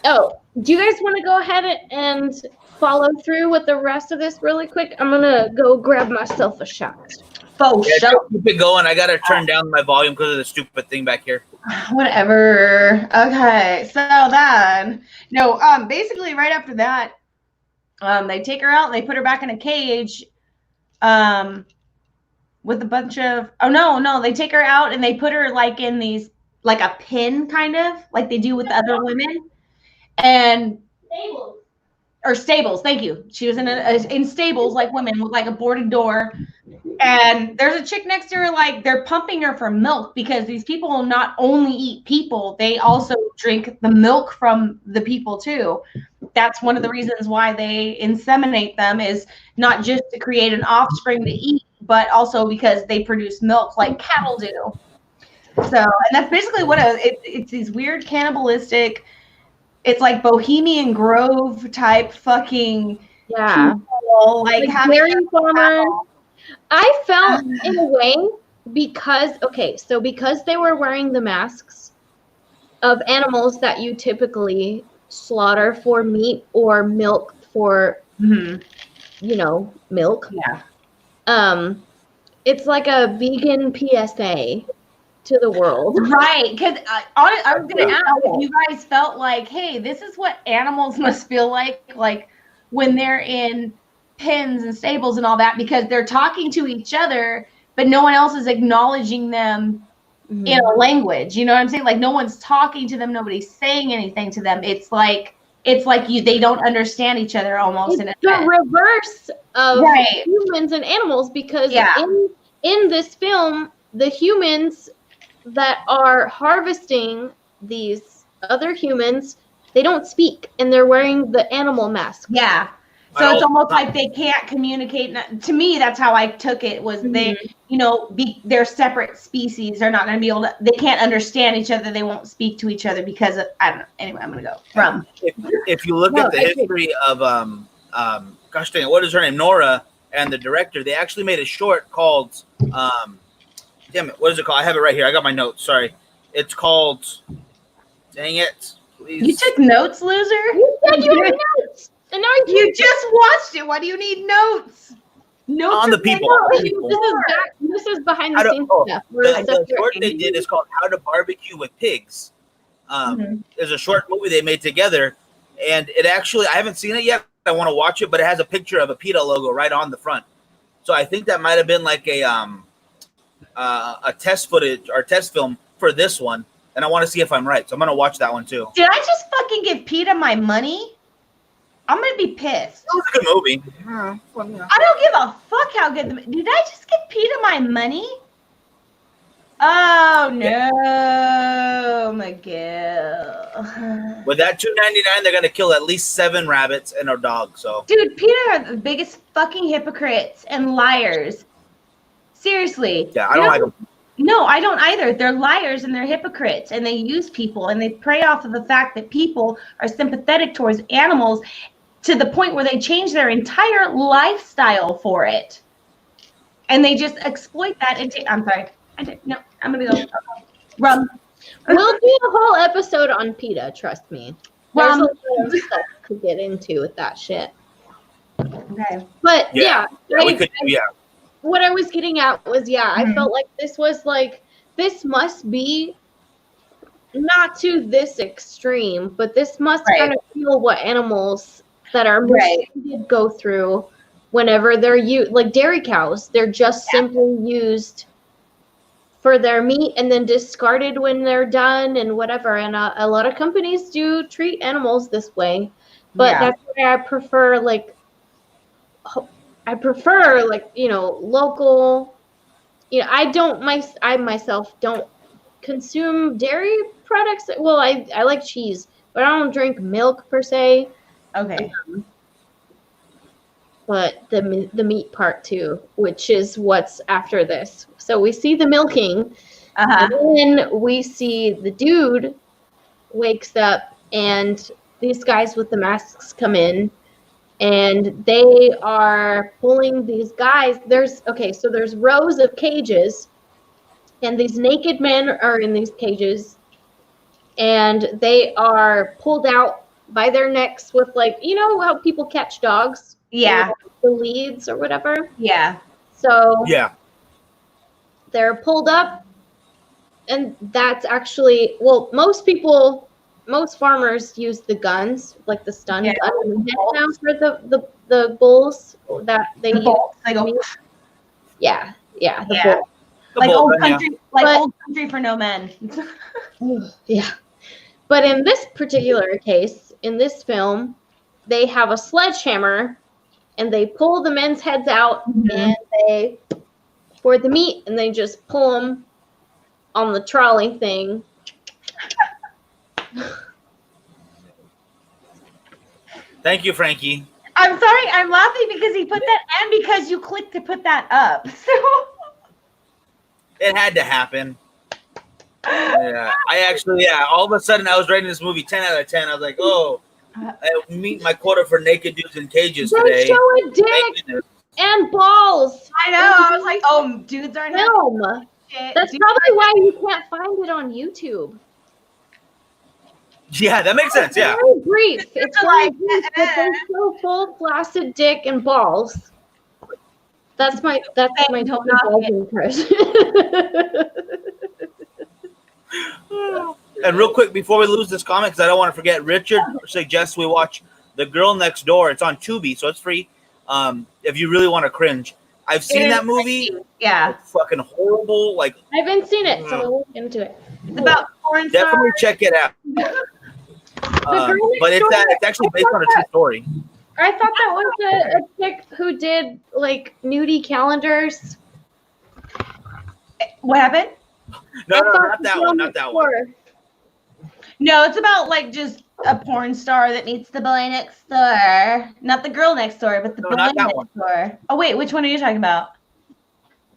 Oh, do you guys want to go ahead and follow through with the rest of this really quick? I'm gonna go grab myself a shot. Keep it going. I gotta turn down my volume because of the stupid thing back here. Whatever. Okay, so then basically right after that, they take her out and they put her back in a cage, with a bunch of they take her out and they put her like in these like a pin kind of like they do with the other women and stables. Thank you. She was in stables like women with like a boarded door. And there's a chick next to her, like they're pumping her for milk because these people not only eat people, they also drink the milk from the people too. That's one of the reasons why they inseminate them is not just to create an offspring to eat, but also because they produce milk like cattle do. So, and that's basically what it's these weird cannibalistic, it's like Bohemian Grove type fucking people, like dairy farmers. I felt in a way because they were wearing the masks of animals that you typically slaughter for meat or milk for milk. Yeah. It's like a vegan PSA to the world. Right. Because I was going to ask if you guys felt like, hey, this is what animals must feel like when they're in pens and stables and all that, because they're talking to each other, but no one else is acknowledging them in a language. You know what I'm saying? Like no one's talking to them. Nobody's saying anything to them. It's like they don't understand each other almost. It's the reverse of humans and animals because in this film, the humans that are harvesting these other humans, they don't speak and they're wearing the animal mask. Yeah. So it's almost like they can't communicate. To me, that's how I took it was they're separate species. They're not going to be able to, they can't understand each other. They won't speak to each other because of, I don't know. Anyway, I'm going to go from. If you look at the history of, gosh dang it, what is her name? Nora and the director, they actually made a short called, damn it, what is it called? I have it right here. I got my notes. Sorry. It's called, dang it. Please. You took notes, loser? You said you had notes. And now you just watched it. Why do you need notes? Notes on the people. This is behind the scenes stuff. The short they did is called How to Barbecue with Pigs. There's a short movie they made together, and it actually, I haven't seen it yet. I want to watch it, but it has a picture of a PETA logo right on the front. So I think that might have been like a test footage or test film for this one, and I want to see if I'm right. So I'm going to watch that one too. Did I just fucking give PETA my money? I'm gonna be pissed. It was a good movie. I don't give a fuck how good. Did I just give PETA my money? Oh no, Miguel. With that $2.99, they're gonna kill at least 7 rabbits and a dog. So, dude, PETA are the biggest fucking hypocrites and liars. Seriously. Yeah, I don't like them. No, I don't either. They're liars and they're hypocrites, and they use people, and they prey off of the fact that people are sympathetic towards animals to the point where they change their entire lifestyle for it. And they just exploit that into, I'm sorry. No, I'm going to go. Rum. We'll do a whole episode on PETA, trust me. There's a Rum. lot of stuff to get into with that shit. Okay. But yeah, we could. Yeah, what I was getting at was, I Mhm. felt like this must be not to this extreme, but this must Right. kind of feel what animals that are Right. mistreated go through whenever they're used, like dairy cows. They're just simply used for their meat and then discarded when they're done and whatever. And a lot of companies do treat animals this way, but that's why I prefer local. I myself don't consume dairy products. Well, I like cheese, but I don't drink milk per se. Okay. But the meat part too, which is what's after this. So we see the milking, Uh-huh. and then we see the dude wakes up, and these guys with the masks come in, and they are pulling these guys. There's rows of cages, and these naked men are in these cages, and they are pulled out by their necks with, like, you know how people catch dogs? Yeah. The leads or whatever. Yeah. So yeah. they're pulled up, and that's actually, most farmers use the guns, like the stun gun in the head now for the bulls that they use. They go, the Yeah. bull. like bull old gun, country, old country for no men. Yeah. But in this particular case, in this film, they have a sledgehammer and they pull the men's heads out and they pour the meat and they just pull them on the trolley thing. Thank you, Frankie. I'm sorry, I'm laughing because he put that and because you clicked to put that up. So It had to happen. Yeah, all of a sudden I was rating this movie 10 out of 10. I was like, oh, I meet my quota for naked dudes in cages They today. show a dick and balls. I know. I was like, oh, dudes aren't Film. shit. That's Dudes probably why you can't find it on YouTube. Yeah, that makes sense. Yeah. It's very brief. It's very like, brief, but they show full flaccid dick and balls. That's my don't knock it. impression. And real quick, before we lose this comment, because I don't want to forget, Richard suggests we watch The Girl Next Door. It's on Tubi, so it's free. If you really want to cringe. I've seen that movie. Yeah. It's fucking horrible. Like, I haven't seen it, so we'll look into it. It's about porn definitely stars. check it out. But it's actually based on a true story. I thought that was a chick who did like nudie calendars. What happened? No, I no, thought not the that girl one. Not next that one. door- No, it's about like just a porn star that meets the boy next door. Not the girl next door, but the No, boy not that next one. door. Oh wait, which one are you talking about?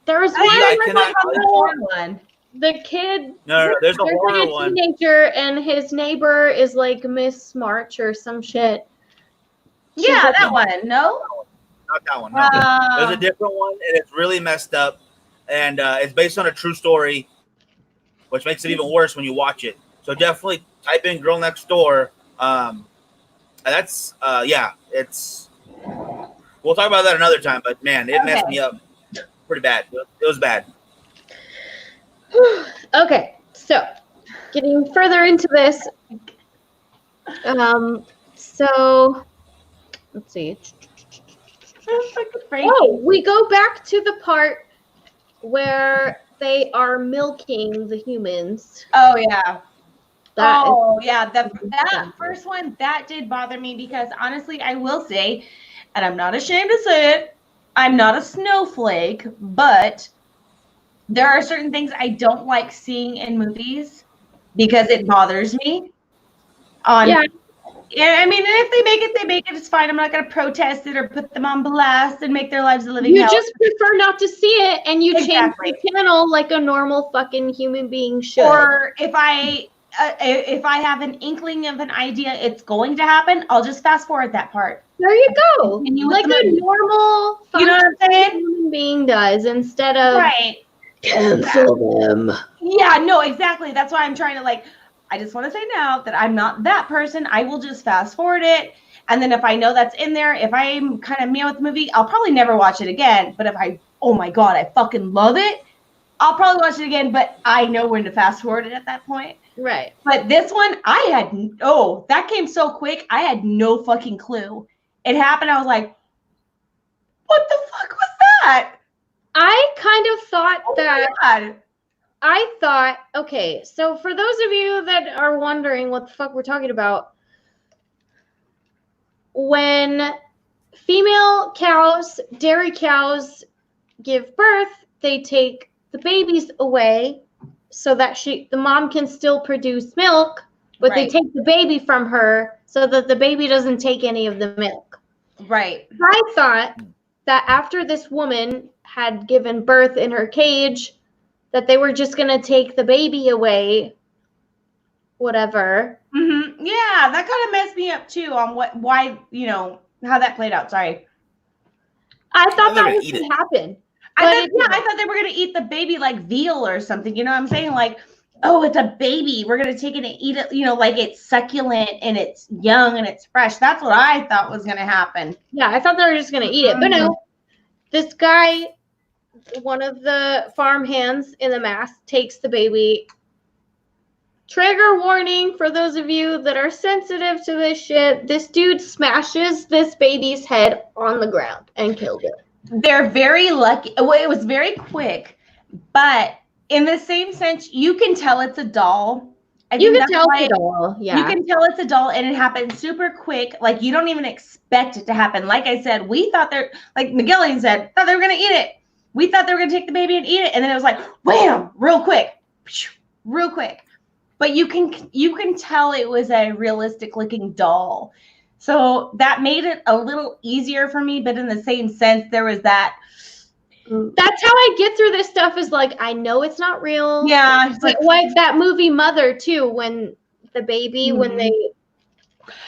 There was Oh, one. you I were cannot- talking about the porn one. The kid. No, there's a like horror a one. teenager, and his neighbor is like Miss March or some shit. Yeah, that one. No. Not that one. No. There's a different one, and it's really messed up. And it's based on a true story, which makes it even worse when you watch it. So definitely type in "Girl Next Door." And that's it's. We'll talk about that another time. But man, it messed me up pretty bad. It was bad. Okay, so getting further into this. So let's see. Oh, we go back to the part where they are milking the humans. Oh yeah. That That first one that did bother me because honestly, I will say, and I'm not ashamed to say it, I'm not a snowflake, but there are certain things I don't like seeing in movies because it bothers me. Yeah, I mean, if they make it, they make it. It's fine. I'm not going to protest it or put them on blast and make their lives a living You hell. just prefer not to see it, and you Exactly. change the channel like a normal fucking human being should. Or if I have an inkling of an idea, it's going to happen, I'll just fast forward that part. There you go. Continue with Like the a movie. normal You know what I'm saying? human being does, instead of Right. cancel them. Yeah, no, exactly. That's why I'm trying to I just want to say now that I'm not that person. I will just fast forward it. And then if I know that's in there, if I'm kind of meow with the movie, I'll probably never watch it again. But if oh my God, I fucking love it, I'll probably watch it again, but I know when to fast forward it at that point. Right. But this one, that came so quick. I had no fucking clue. It happened. I was like, what the fuck was that? I kind of thought that. My God. I thought, okay, so for those of you that are wondering what the fuck we're talking about, when female cows, dairy cows, give birth, they take the babies away so that the mom can still produce milk, but they take the baby from her so that the baby doesn't take any of the milk. Right. I thought that after this woman had given birth in her cage, that they were just going to take the baby away, whatever. Mm-hmm. Yeah, that kind of messed me up too on why, how that played out. Sorry. I thought that was going to happen. I thought they were going to eat the baby like veal or something. You know what I'm saying? Like, oh, it's a baby. We're going to take it and eat it, like it's succulent and it's young and it's fresh. That's what I thought was going to happen. Yeah, I thought they were just going to eat it. But no, this guy, one of the farm hands in the mask, takes the baby. Trigger warning for those of you that are sensitive to this shit. This dude smashes this baby's head on the ground and killed it. They're very lucky. Well, it was very quick, but in the same sense, you can tell it's a doll. You can tell it's a doll. Yeah. You can tell it's a doll, and it happened super quick. Like, you don't even expect it to happen. Like I said, we thought like McGillian said, thought they were going to eat it. We thought they were going to take the baby and eat it. And then it was like, wham, real quick. But you can tell it was a realistic looking doll. So that made it a little easier for me. But in the same sense, there was that. That's how I get through this stuff, is like, I know it's not real. Yeah. It's like that movie Mother too, when the baby, when they.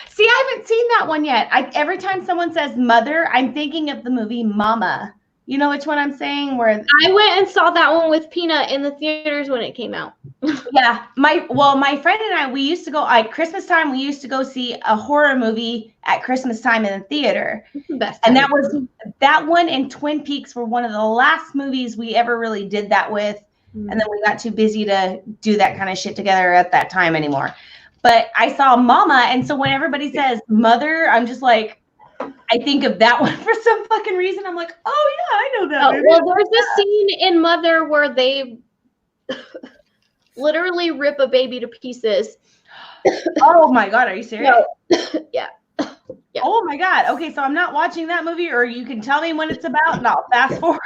See, I haven't seen that one yet. Every time someone says Mother, I'm thinking of the movie Mama. You know which one I'm saying? Where I went and saw that one with Peanut in the theaters when it came out. Yeah, my friend and I, we used to go Christmas time. We used to go see a horror movie at Christmas time in the theater. Best and that one and Twin Peaks were one of the last movies we ever really did that with. And then we got too busy to do that kind of shit together at that time anymore. But I saw Mama, and so when everybody says Mother, I'm just like, I think of that one for some fucking reason. I'm like, oh yeah, I know that movie. Well, there's a scene in Mother where they literally rip a baby to pieces. Oh my God, are you serious? No. Yeah. Oh my God. Okay, so I'm not watching that movie, or you can tell me when it's about, and I'll fast forward.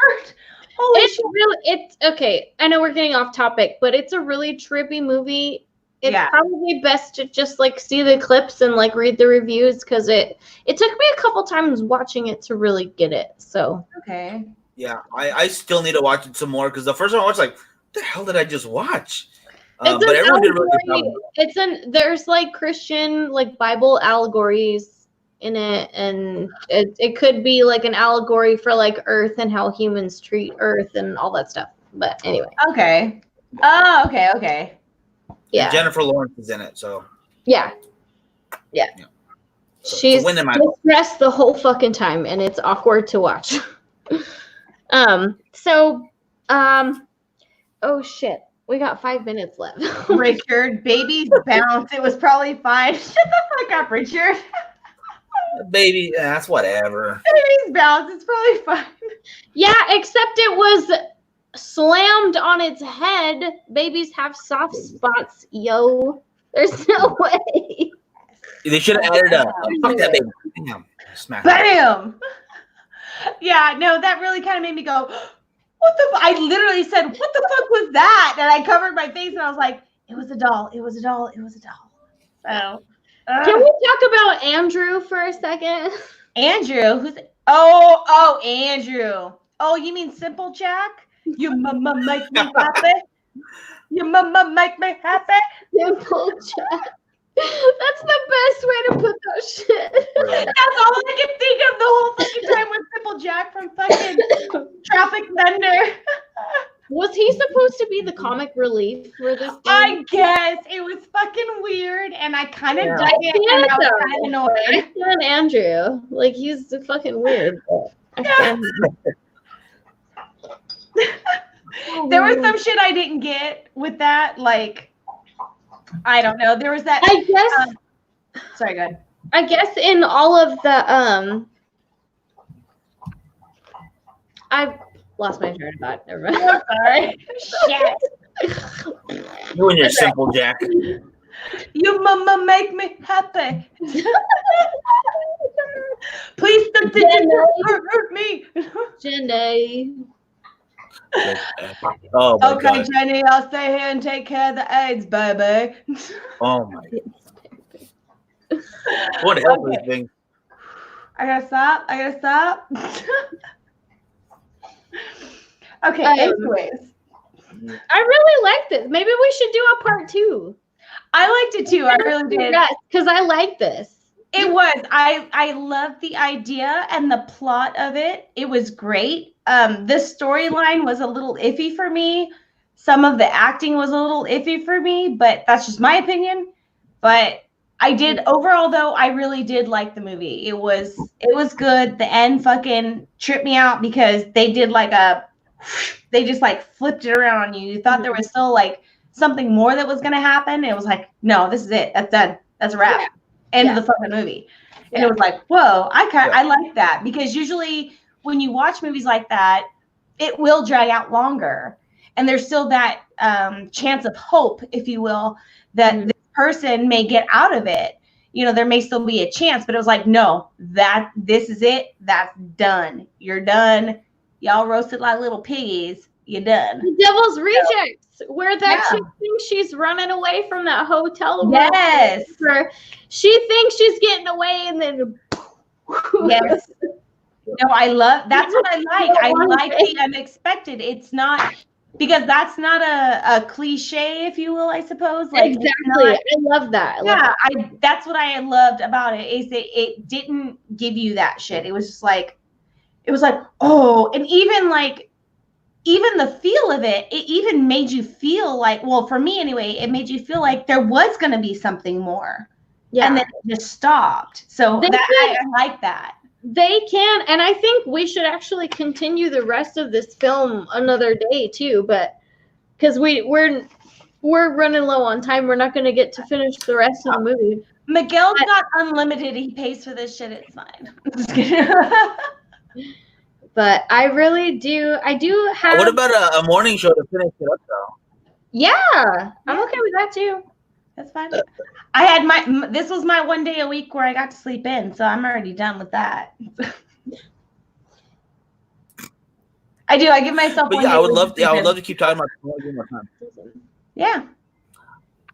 Holy shit. It's okay. I know we're getting off topic, but it's a really trippy movie. It's probably best to just see the clips and read the reviews, because it took me a couple times watching it to really get it. So okay. Yeah, I still need to watch it some more, because the first time I watched, what the hell did I just watch? But everyone did really good job. There's Christian Bible allegories in it, and it could be an allegory for Earth and how humans treat Earth and all that stuff. But anyway. Okay. Oh, okay. Yeah. And Jennifer Lawrence is in it, so. Yeah. She's distressed the whole fucking time, and it's awkward to watch. Oh shit. We got 5 minutes left. Richard, babies bounce. It was probably fine. Shut the fuck up, Richard. Baby, that's whatever. Babies bounce. It's probably fine. Yeah, except it was slammed on its head. Babies have soft spots, yo. There's no way. They should have added fuck that baby. Damn. Smack. Bam. Yeah, no, that really kind of made me go, what the I literally said, what the fuck was that? And I covered my face and I was like, it was a doll. It was a doll. It was a doll. So Can we talk about Andrew for a second? Andrew, who's oh Andrew. Oh, you mean Simple Jack? You mama make me happy. You mama make me happy. Simple Jack. That's the best way to put that shit. That's all I can think of the whole fucking time was Simple Jack from fucking Traffic Thunder. Was he supposed to be the comic relief for this game? I guess it was fucking weird, and I kind of dug it, and I was kind of annoyed. I stand Andrew. Like, he's fucking weird. There was some shit I didn't get with that. Like, I don't know. There was that. I guess. Sorry, go ahead. I guess in all of the I lost my train of thought. Never mind. I'm sorry. Shit. You and your Simple Jack. You mama make me happy. Please don't hurt me. Jenny. Oh my Okay, God. Jenny, I'll stay here and take care of the AIDS, baby. Oh my God. What hell is this thing? I gotta stop. Okay, anyways. I really like this. Maybe we should do a part 2. I liked it too. I really did. Because I like this. It was. I loved the idea and the plot of it. It was great. This storyline was a little iffy for me. Some of the acting was a little iffy for me, but that's just my opinion. But I did overall though, I really did like the movie. It was good. The end fucking tripped me out because they did they just like flipped it around on you. You thought there was still like something more that was gonna happen. It was like, no, this is it. That's done. That's a wrap. End of the fucking movie. And it was like, whoa, I like that because usually when you watch movies like that, it will drag out longer. And there's still that chance of hope, if you will, that this person may get out of it. You know, there may still be a chance, but it was like, no, this is it. That's done. You're done. Y'all roasted like little piggies. You're done. The Devil's Rejects, where that chick thinks she's running away from that hotel room. Yes. She thinks she's getting away, and then yes. No, that's what I like. I like the unexpected. It's not because that's not a cliche, if you will, I suppose. Like exactly. I love that. That's what I loved about it is that it didn't give you that shit. It was just like, oh, and even the feel of it even made you feel like, well, for me anyway, it made you feel like there was going to be something more. Yeah. And then it just stopped. So I like that. They can, and I think we should actually continue the rest of this film another day too, but because we're running low on time, we're not going to get to finish the rest of the movie. Miguel's got unlimited. He pays for this shit. It's fine. I'm just kidding. But I really do. I do have. What about a morning show to finish it up though? Yeah, I'm okay with that too. That's fine. This was my one day a week where I got to sleep in, so I'm already done with that. I do. I give myself. But I would love to keep talking about it more time. Yeah.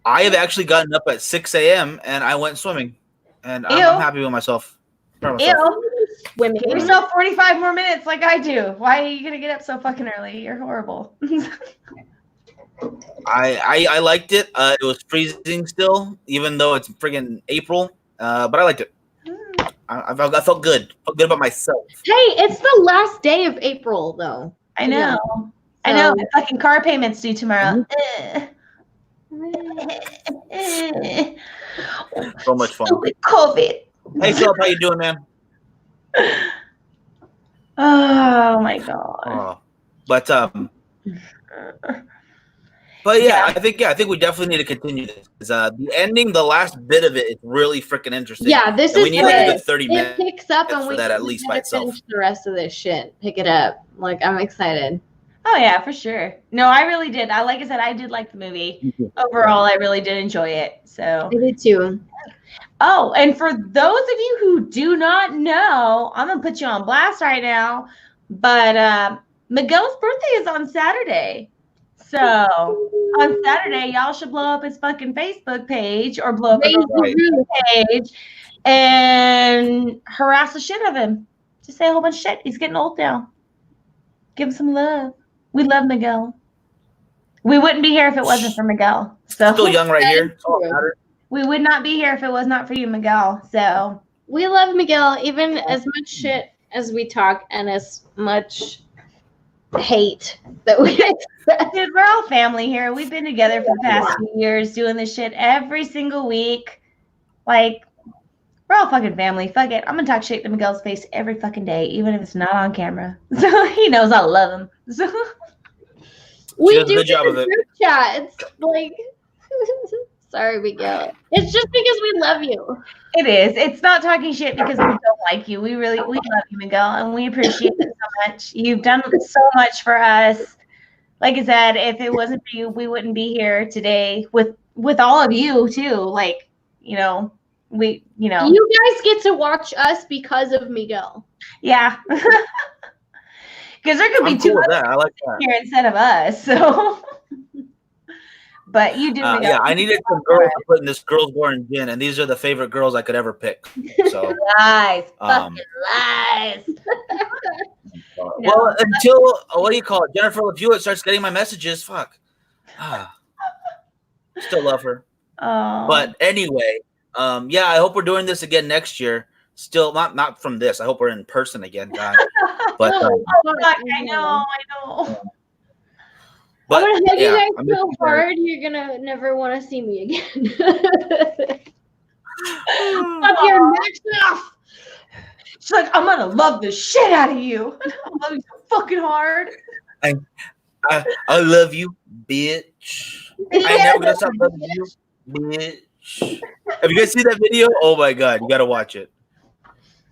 I have actually gotten up at 6 a.m. and I went swimming, and I'm happy with myself. Swimming. Give yourself 45 more minutes, like I do. Why are you gonna get up so fucking early? You're horrible. I liked it. It was freezing still, even though it's friggin' April. But I liked it. I felt good. Felt good about myself. Hey, it's the last day of April, though. I know. I know. My fucking car payment's due tomorrow. So much fun. Stupid COVID. Hey, Philip, how you doing, man? Oh my god. But yeah, I think we definitely need to continue this. The ending, the last bit of it is really freaking interesting. Yeah, this and is we need like a good 30 minutes. It picks up, and we that at least by itself. Finish the rest of this shit. Pick it up. Like, I'm excited. Oh yeah, for sure. No, I really did. Like I said, I did like the movie. Overall, I really did enjoy it. So I did too. Oh, and for those of you who do not know, I'm gonna put you on blast right now. But Miguel's birthday is on Saturday. So on Saturday, y'all should blow up his fucking Facebook page or blow up his Right. page and harass the shit out of him. Just say a whole bunch of shit. He's getting old now. Give him some love. We love Miguel. We wouldn't be here if it wasn't for Miguel. So Still young right here. That's all that matters. we would not be here if it was not for you, Miguel. So We love Miguel, even as much shit as we talk and as much hate that we expect. dude, we're all family here. We've been together for the past few years doing this shit every single week. Like, we're all fucking family. Fuck it. I'm gonna talk shit to Miguel's face every fucking day, even if it's not on camera. So he knows I love him. So We does a do good job of it. group chat. It's like, sorry, Miguel. It's just because we love you. it is. It's not talking shit because we don't like you. We love you, Miguel, and we appreciate it so much. You've done so much for us. Like I said, if it wasn't for you, we wouldn't be here today with all of you too. Like, You guys get to watch us because of Miguel. yeah. Because there could be I'm two cool with others that. I like that. here instead of us. So, but you do. Miguel. Yeah, I needed some girls to put in this girls born gin, and these are the favorite girls I could ever pick. So Lies, Um, fucking lies. well, until what do you call it? Jennifer Hewitt starts getting my messages. Fuck. Still love her. Oh, But anyway, yeah, I hope we're doing this again next year. Still not from this. I hope we're in person again. God. But fuck, I know. but I'm gonna hug yeah, you guys I'm so looking hard, you're gonna never want to see me again. Fuck your neck off. She's like, I'm gonna love the shit out of you. I love you so fucking hard. I love you, bitch. I ain't never gonna stop loving you, bitch. Have you guys seen that video? Oh my god, you gotta watch it.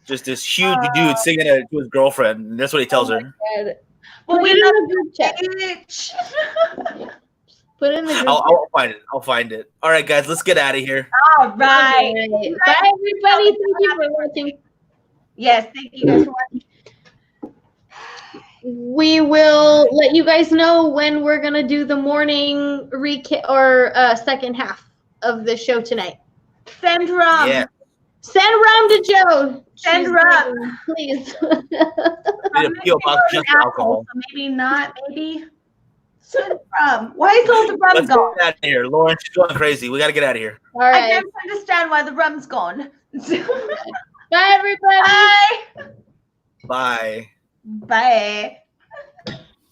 Just this huge dude singing it to his girlfriend, and that's what he tells her. Well, Put we it in love the group chat. bitch. Put it in the group I'll find it. I'll find it. All right, guys, let's get out of here. All right. chat. Bye, everybody. Thank you for watching. Yes, thank you guys for watching. We will let you guys know when we're gonna do the morning recap or second half of the show tonight. Send rum. Yeah. Send rum to Joe. Send She's rum. begging, please. Need a P.O. box just for alcohol. So maybe not. Maybe. Send rum. Why is all the rum Let's gone? get out of here. Lauren, she's going crazy. We gotta get out of here. All I right. don't understand why the rum's gone. Bye, everybody. Bye. Bye. Bye.